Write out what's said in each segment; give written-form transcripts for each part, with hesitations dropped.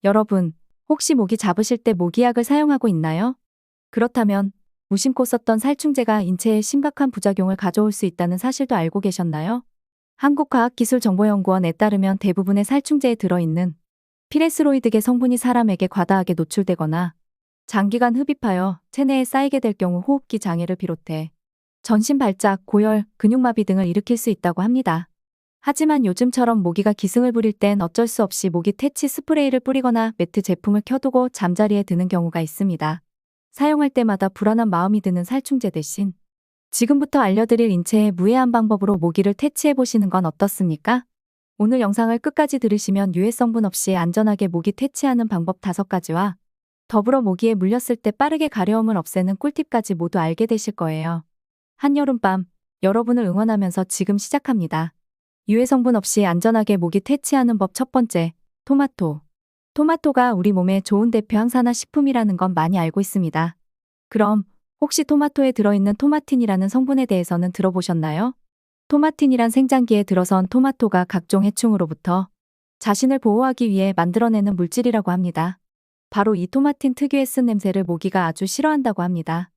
여러분, 혹시 모기 잡으실 때 모기약을 사용하고 있나요? 그렇다면 무심코 썼던 살충제가 인체에 심각한 부작용을 가져올 수 있다는 사실도 알고 계셨나요? 한국과학기술정보연구원에 따르면 대부분의 살충제에 들어있는 피레스로이드계 성분이 사람에게 과다하게 노출되거나 장기간 흡입하여 체내에 쌓이게 될 경우 호흡기 장애를 비롯해 전신 발작, 고열, 근육마비 등을 일으킬 수 있다고 합니다. 하지만 요즘처럼 모기가 기승을 부릴 땐 어쩔 수 없이 모기 퇴치 스프레이를 뿌리거나 매트 제품을 켜두고 잠자리에 드는 경우가 있습니다. 사용할 때마다 불안한 마음이 드는 살충제 대신 지금부터 알려드릴 인체에 무해한 방법으로 모기를 퇴치해 보시는 건 어떻습니까? 오늘 영상을 끝까지 들으시면 유해 성분 없이 안전하게 모기 퇴치하는 방법 5가지와 더불어 모기에 물렸을 때 빠르게 가려움을 없애는 꿀팁까지 모두 알게 되실 거예요. 한여름밤, 여러분을 응원하면서 지금 시작합니다. 유해 성분 없이 안전하게 모기 퇴치하는 법. 첫 번째, 토마토. 토마토가 우리 몸에 좋은 대표 항산화 식품이라는 건 많이 알고 있습니다. 그럼 혹시 토마토에 들어있는 토마틴이라는 성분에 대해서는 들어보셨나요? 토마틴이란 생장기에 들어선 토마토가 각종 해충으로부터 자신을 보호하기 위해 만들어내는 물질이라고 합니다. 바로 이 토마틴 특유의 쓴 냄새를 모기가 아주 싫어한다고 합니다.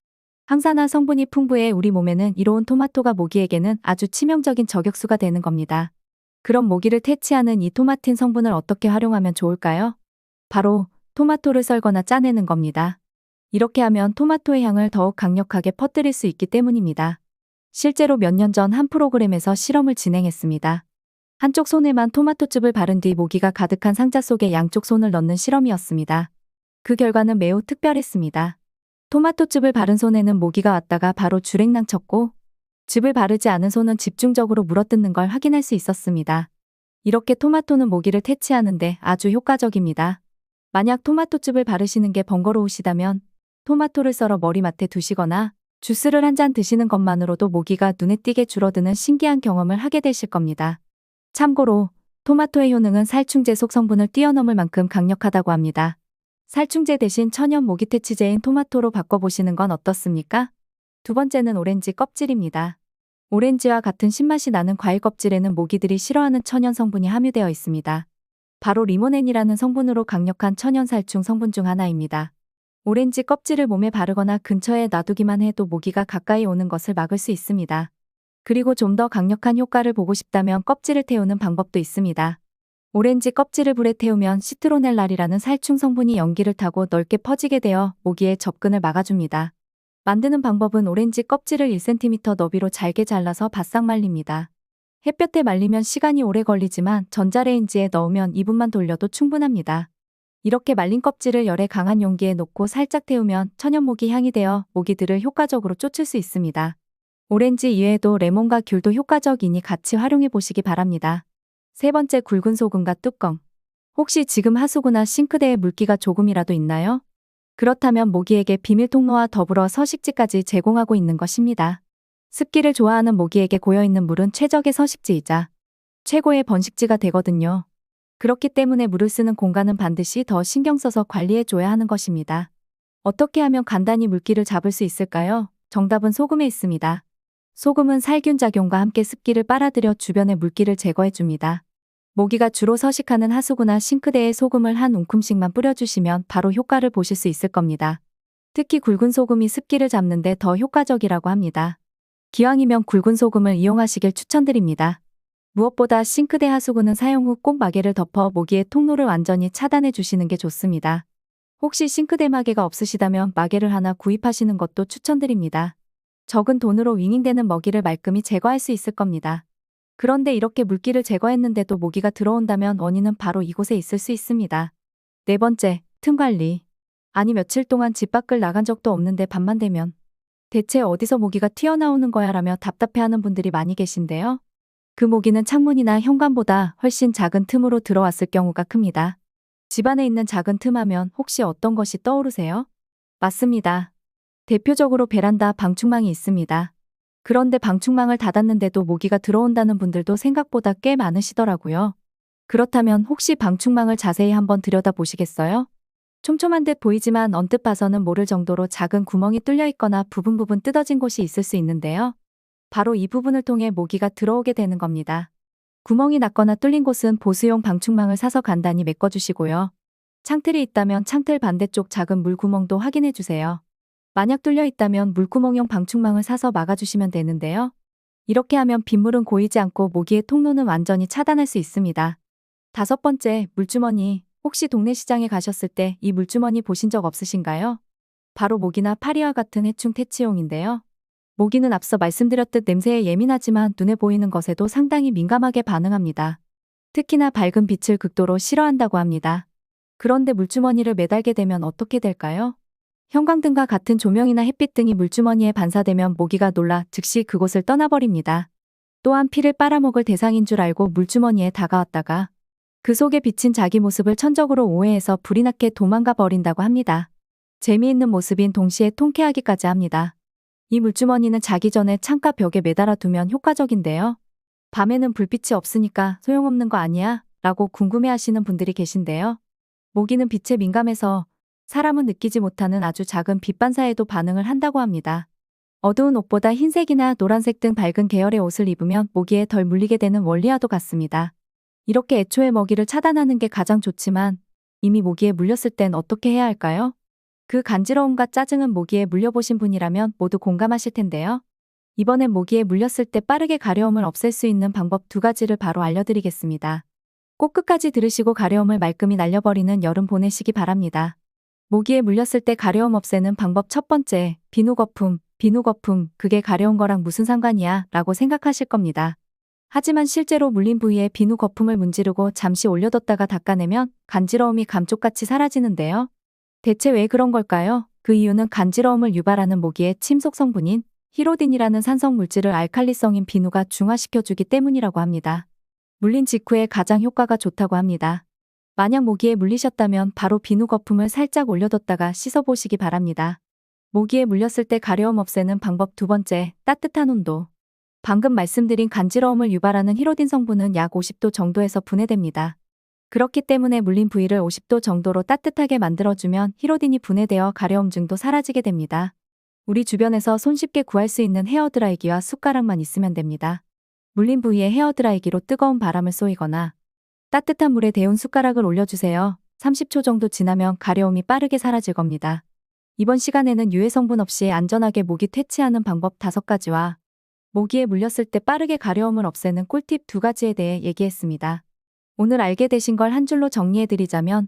항산화 성분이 풍부해 우리 몸에는 이로운 토마토가 모기에게는 아주 치명적인 저격수가 되는 겁니다. 그럼 모기를 퇴치하는 이 토마틴 성분을 어떻게 활용하면 좋을까요? 바로 토마토를 썰거나 짜내는 겁니다. 이렇게 하면 토마토의 향을 더욱 강력하게 퍼뜨릴 수 있기 때문입니다. 실제로 몇 년 전 한 프로그램에서 실험을 진행했습니다. 한쪽 손에만 토마토즙을 바른 뒤 모기가 가득한 상자 속에 양쪽 손을 넣는 실험이었습니다. 그 결과는 매우 특별했습니다. 토마토즙을 바른 손에는 모기가 왔다가 바로 주랭랑 쳤고 즙을 바르지 않은 손은 집중적으로 물어뜯는 걸 확인할 수 있었습니다. 이렇게 토마토는 모기를 퇴치하는데 아주 효과적입니다. 만약 토마토즙을 바르시는 게 번거로우시다면 토마토를 썰어 머리맡에 두시거나 주스를 한 잔 드시는 것만으로도 모기가 눈에 띄게 줄어드는 신기한 경험을 하게 되실 겁니다. 참고로 토마토의 효능은 살충제 속 성분을 뛰어넘을 만큼 강력하다고 합니다. 살충제 대신 천연 모기 퇴치제인 토마토로 바꿔보시는 건 어떻습니까? 두 번째는 오렌지 껍질입니다. 오렌지와 같은 신맛이 나는 과일 껍질에는 모기들이 싫어하는 천연 성분이 함유되어 있습니다. 바로 리모넨이라는 성분으로 강력한 천연 살충 성분 중 하나입니다. 오렌지 껍질을 몸에 바르거나 근처에 놔두기만 해도 모기가 가까이 오는 것을 막을 수 있습니다. 그리고 좀 더 강력한 효과를 보고 싶다면 껍질을 태우는 방법도 있습니다. 오렌지 껍질을 불에 태우면 시트로넬랄이라는 살충 성분이 연기를 타고 넓게 퍼지게 되어 모기의 접근을 막아줍니다. 만드는 방법은 오렌지 껍질을 1cm 너비로 잘게 잘라서 바싹 말립니다. 햇볕에 말리면 시간이 오래 걸리지만 전자레인지에 넣으면 2분만 돌려도 충분합니다. 이렇게 말린 껍질을 열에 강한 용기에 놓고 살짝 태우면 천연모기 향이 되어 모기들을 효과적으로 쫓을 수 있습니다. 오렌지 이외에도 레몬과 귤도 효과적이니 같이 활용해 보시기 바랍니다. 세 번째, 굵은 소금과 뚜껑. 혹시 지금 하수구나 싱크대에 물기가 조금이라도 있나요? 그렇다면 모기에게 비밀 통로와 더불어 서식지까지 제공하고 있는 것입니다. 습기를 좋아하는 모기에게 고여있는 물은 최적의 서식지이자 최고의 번식지가 되거든요. 그렇기 때문에 물을 쓰는 공간은 반드시 더 신경 써서 관리해줘야 하는 것입니다. 어떻게 하면 간단히 물기를 잡을 수 있을까요? 정답은 소금에 있습니다. 소금은 살균 작용과 함께 습기를 빨아들여 주변의 물기를 제거해줍니다. 모기가 주로 서식하는 하수구나 싱크대에 소금을 한 움큼씩만 뿌려주시면 바로 효과를 보실 수 있을 겁니다. 특히 굵은 소금이 습기를 잡는데 더 효과적이라고 합니다. 기왕이면 굵은 소금을 이용하시길 추천드립니다. 무엇보다 싱크대 하수구는 사용 후 꼭 마개를 덮어 모기의 통로를 완전히 차단해 주시는 게 좋습니다. 혹시 싱크대 마개가 없으시다면 마개를 하나 구입하시는 것도 추천드립니다. 적은 돈으로 윙윙대는 먹이를 말끔히 제거할 수 있을 겁니다. 그런데 이렇게 물기를 제거했는데도 모기가 들어온다면 원인은 바로 이곳에 있을 수 있습니다. 네 번째, 틈 관리. 아니 며칠 동안 집 밖을 나간 적도 없는데 밤만 되면 대체 어디서 모기가 튀어나오는 거야 라며 답답해하는 분들이 많이 계신데요. 그 모기는 창문이나 현관보다 훨씬 작은 틈으로 들어왔을 경우가 큽니다. 집안에 있는 작은 틈 하면 혹시 어떤 것이 떠오르세요? 맞습니다. 대표적으로 베란다 방충망이 있습니다. 그런데 방충망을 닫았는데도 모기가 들어온다는 분들도 생각보다 꽤 많으시더라고요. 그렇다면 혹시 방충망을 자세히 한번 들여다보시겠어요? 촘촘한 듯 보이지만 언뜻 봐서는 모를 정도로 작은 구멍이 뚫려 있거나 부분 뜯어진 곳이 있을 수 있는데요. 바로 이 부분을 통해 모기가 들어오게 되는 겁니다. 구멍이 났거나 뚫린 곳은 보수용 방충망을 사서 간단히 메꿔주시고요. 창틀이 있다면 창틀 반대쪽 작은 물구멍도 확인해 주세요. 만약 뚫려 있다면 물구멍용 방충망을 사서 막아주시면 되는데요. 이렇게 하면 빗물은 고이지 않고 모기의 통로는 완전히 차단할 수 있습니다. 5번째, 물주머니. 혹시 동네 시장에 가셨을 때 이 물주머니 보신 적 없으신가요? 바로 모기나 파리와 같은 해충 퇴치용인데요. 모기는 앞서 말씀드렸듯 냄새에 예민하지만 눈에 보이는 것에도 상당히 민감하게 반응합니다. 특히나 밝은 빛을 극도로 싫어한다고 합니다. 그런데 물주머니를 매달게 되면 어떻게 될까요? 형광등과 같은 조명이나 햇빛 등이 물주머니에 반사되면 모기가 놀라 즉시 그곳을 떠나버립니다. 또한 피를 빨아먹을 대상인 줄 알고 물주머니에 다가왔다가 그 속에 비친 자기 모습을 천적으로 오해해서 불이 나게 도망가 버린다고 합니다. 재미있는 모습인 동시에 통쾌하기까지 합니다. 이 물주머니는 자기 전에 창가 벽에 매달아 두면 효과적인데요. 밤에는 불빛이 없으니까 소용없는 거 아니야? 라고 궁금해하시는 분들이 계신데요. 모기는 빛에 민감해서 사람은 느끼지 못하는 아주 작은 빛 반사에도 반응을 한다고 합니다. 어두운 옷보다 흰색이나 노란색 등 밝은 계열의 옷을 입으면 모기에 덜 물리게 되는 원리와도 같습니다. 이렇게 애초에 먹이를 차단하는 게 가장 좋지만 이미 모기에 물렸을 땐 어떻게 해야 할까요? 그 간지러움과 짜증은 모기에 물려보신 분이라면 모두 공감하실 텐데요. 이번엔 모기에 물렸을 때 빠르게 가려움을 없앨 수 있는 방법 2가지를 바로 알려드리겠습니다. 꼭 끝까지 들으시고 가려움을 말끔히 날려버리는 여름 보내시기 바랍니다. 모기에 물렸을 때 가려움 없애는 방법 1번째, 비누거품. 비누거품, 그게 가려운 거랑 무슨 상관이야? 라고 생각하실 겁니다. 하지만 실제로 물린 부위에 비누 거품을 문지르고 잠시 올려뒀다가 닦아내면 간지러움이 감쪽같이 사라지는데요. 대체 왜 그런 걸까요? 그 이유는 간지러움을 유발하는 모기의 침속 성분인 히로딘이라는 산성 물질을 알칼리성인 비누가 중화시켜주기 때문이라고 합니다. 물린 직후에 가장 효과가 좋다고 합니다. 만약 모기에 물리셨다면 바로 비누 거품을 살짝 올려뒀다가 씻어보시기 바랍니다. 모기에 물렸을 때 가려움 없애는 방법 2번째, 따뜻한 온도. 방금 말씀드린 간지러움을 유발하는 히로딘 성분은 약 50도 정도에서 분해됩니다. 그렇기 때문에 물린 부위를 50도 정도로 따뜻하게 만들어주면 히로딘이 분해되어 가려움증도 사라지게 됩니다. 우리 주변에서 손쉽게 구할 수 있는 헤어드라이기와 숟가락만 있으면 됩니다. 물린 부위에 헤어드라이기로 뜨거운 바람을 쏘이거나 따뜻한 물에 데운 숟가락을 올려주세요. 30초 정도 지나면 가려움이 빠르게 사라질 겁니다. 이번 시간에는 유해 성분 없이 안전하게 모기 퇴치하는 방법 5가지와 모기에 물렸을 때 빠르게 가려움을 없애는 꿀팁 2가지에 대해 얘기했습니다. 오늘 알게 되신 걸 한 줄로 정리해드리자면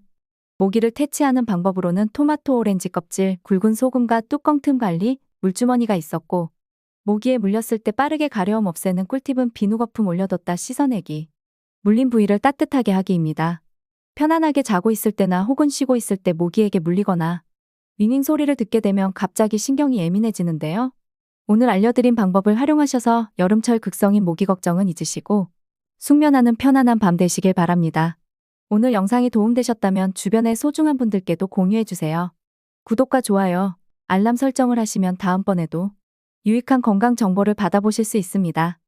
모기를 퇴치하는 방법으로는 토마토 오렌지 껍질, 굵은 소금과 뚜껑 틈 관리, 물주머니가 있었고 모기에 물렸을 때 빠르게 가려움 없애는 꿀팁은 비누 거품 올려뒀다 씻어내기, 물린 부위를 따뜻하게 하기입니다. 편안하게 자고 있을 때나 혹은 쉬고 있을 때 모기에게 물리거나 윙윙 소리를 듣게 되면 갑자기 신경이 예민해지는데요. 오늘 알려드린 방법을 활용하셔서 여름철 극성인 모기 걱정은 잊으시고 숙면하는 편안한 밤 되시길 바랍니다. 오늘 영상이 도움되셨다면 주변의 소중한 분들께도 공유해주세요. 구독과 좋아요, 알람 설정을 하시면 다음번에도 유익한 건강 정보를 받아보실 수 있습니다.